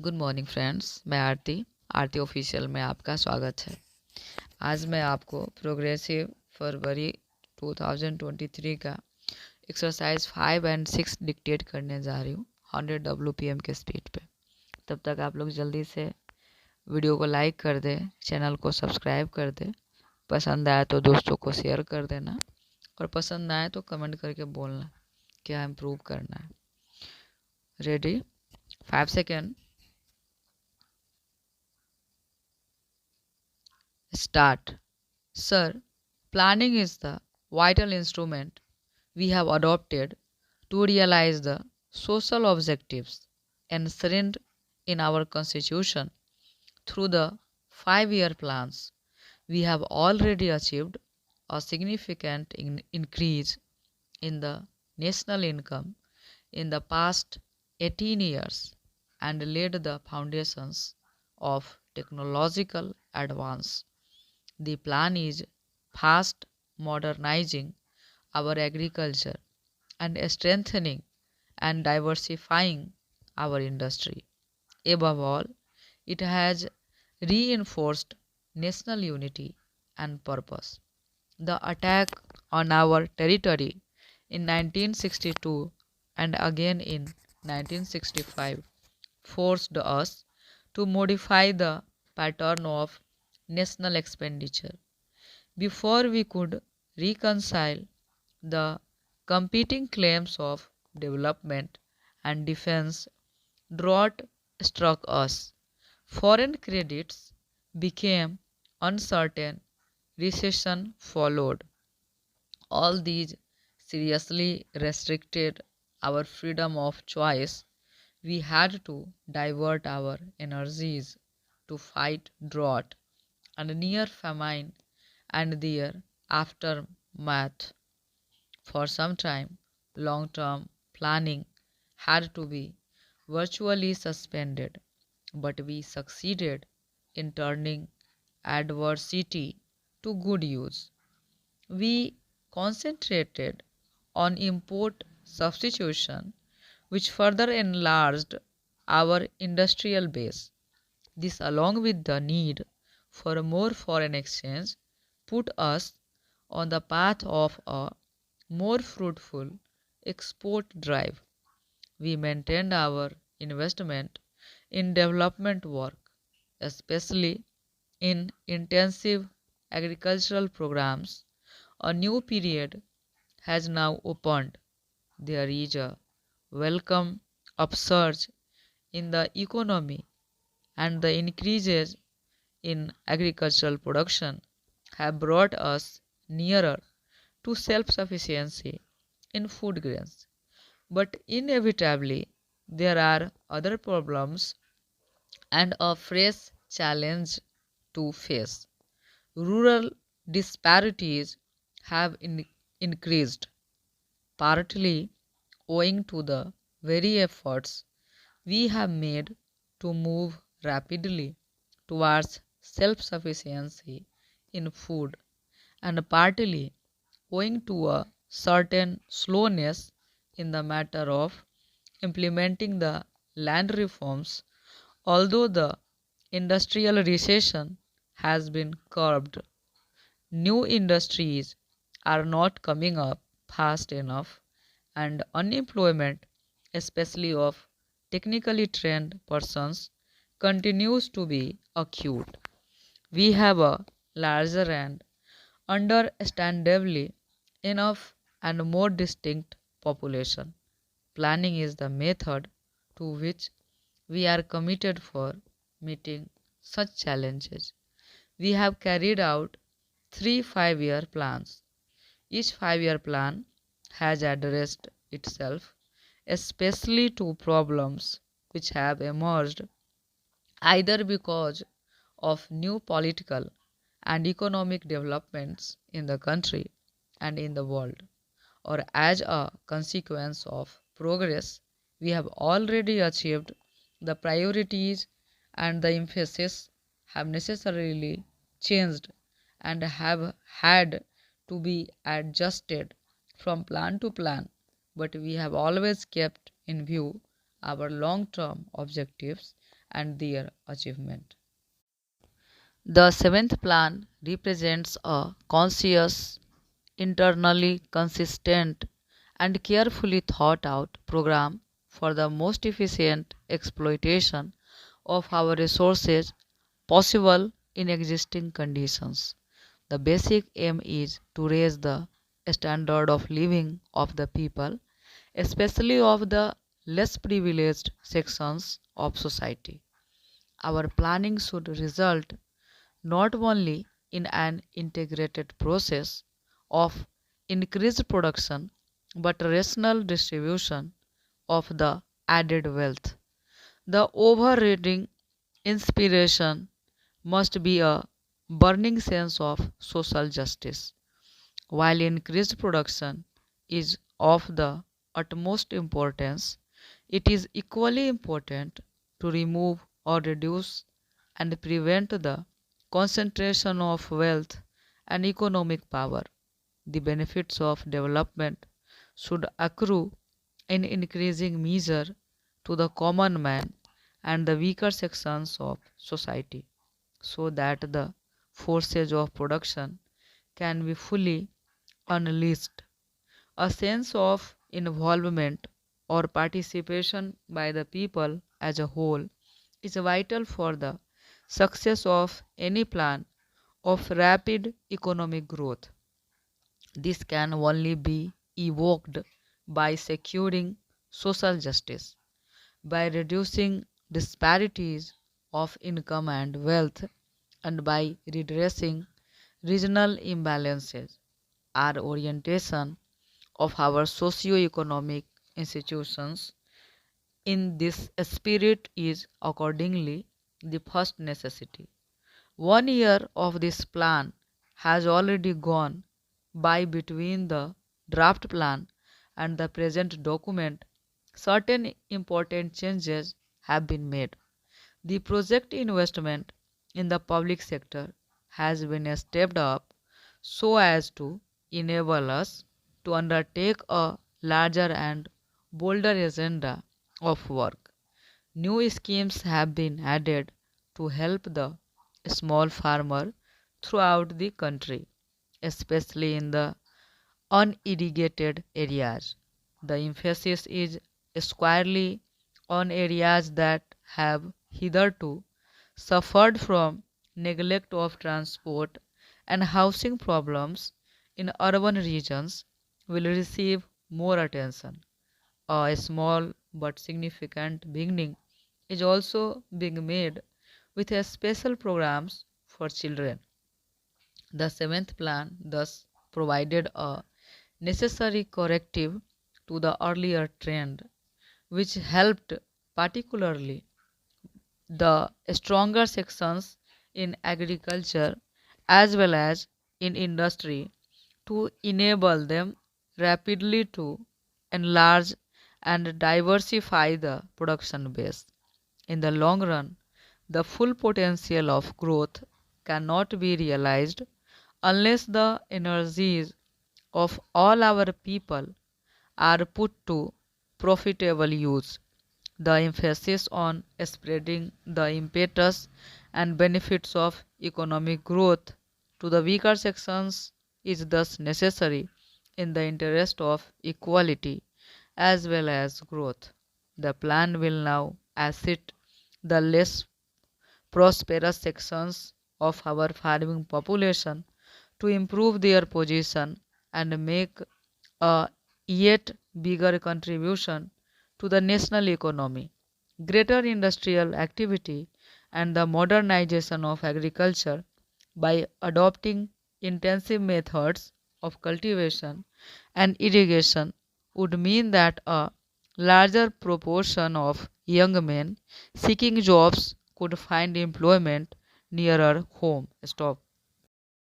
Good morning friends. मैं आरती official में आपका स्वागत है। आज मैं आपको प्रोग्रेसिव फरवरी 2023 का एक्सरसाइज 5 एंड 6 डिक्टेट करने जा रही हूँ 100 WPM के स्पीड पे। तब तक आप लोग जल्दी से वीडियो को लाइक कर दें, चैनल को सब्सक्राइब कर दें। पसंद आए तो दोस्तों को शेयर कर देना और पसंद ना आए तो कमेंट करके बोलना क्या इम्प्रूव करना है। Ready? 5 second start. Sir, planning is the vital instrument we have adopted to realize the social objectives enshrined in our Constitution. Through the 5-year plans, we have already achieved a significant increase in the national income in the past 18 years and laid the foundations of technological advance. The plan is fast modernizing our agriculture and strengthening and diversifying our industry. Above all, it has reinforced national unity and purpose. The attack on our territory in 1962 and again in 1965 forced us to modify the pattern of national expenditure. Before we could reconcile the competing claims of development and defense, drought struck us. Foreign credits became uncertain, recession followed. All these seriously restricted our freedom of choice. We had to divert our energies to fight drought and near famine and their aftermath. For some time, long term planning had to be virtually suspended, but we succeeded in turning adversity to good use. We concentrated on import substitution, which further enlarged our industrial base. This, along with the need for more foreign exchange, put us on the path of a more fruitful export drive. We maintained our investment in development work, especially in intensive agricultural programs. A new period has now opened. There is a welcome upsurge in the economy, and the increases in agricultural production have brought us nearer to self sufficiency in food grains. But inevitably, there are other problems and a fresh challenge to face. Rural disparities have increased, partly owing to the very efforts we have made to move rapidly towards self sufficiency in food, and partly owing to a certain slowness in the matter of implementing the land reforms. Although the industrial recession has been curbed, new industries are not coming up fast enough, and unemployment, especially of technically trained persons, continues to be acute. We have a larger and understandably enough and more distinct population. Planning is the method to which we are committed for meeting such challenges. We have carried out 3 5-year plans. Each 5-year plan has addressed itself especially to problems which have emerged either because of new political and economic developments in the country and in the world, or as a consequence of progress we have already achieved. The priorities and the emphasis have necessarily changed and have had to be adjusted from plan to plan, but we have always kept in view our long term objectives and their achievement. The seventh plan represents a conscious, internally consistent, and carefully thought out program for the most efficient exploitation of our resources possible in existing conditions. The basic aim is to raise the standard of living of the people, especially of the less privileged sections of society. Our planning should result not only in an integrated process of increased production but rational distribution of the added wealth. The overriding inspiration must be a burning sense of social justice. While increased production is of the utmost importance, it is equally important to remove or reduce and prevent the concentration of wealth and economic power. The benefits of development should accrue in increasing measure to the common man and the weaker sections of society, so that the forces of production can be fully unleashed. A sense of involvement or participation by the people as a whole is vital for the success of any plan of rapid economic growth. This can only be evoked by securing social justice, by reducing disparities of income and wealth, and by redressing regional imbalances. Our orientation of our socio-economic institutions in this spirit is accordingly the first necessity. 1 year of this plan has already gone by between the draft plan and the present document. Certain important changes have been made. The project investment in the public sector has been stepped up so as to enable us to undertake a larger and bolder agenda of work. New schemes have been added to help the small farmer throughout the country, especially in the unirrigated areas. The emphasis is squarely on areas that have hitherto suffered from neglect of transport and housing problems in urban regions will receive more attention. A small but significant beginning is also being made with a special programs for children. The seventh plan thus provided a necessary corrective to the earlier trend, which helped particularly the stronger sections in agriculture as well as in industry to enable them rapidly to enlarge and diversify the production base. In the long run, the full potential of growth cannot be realized unless the energies of all our people are put to profitable use. The emphasis on spreading the impetus and benefits of economic growth to the weaker sections is thus necessary in the interest of equality as well as growth. The plan will now assist the less prosperous sections of our farming population to improve their position and make a yet bigger contribution to the national economy. Greater industrial activity and the modernization of agriculture by adopting intensive methods of cultivation and irrigation would mean that a larger proportion of young men seeking jobs could find employment nearer home. Stop.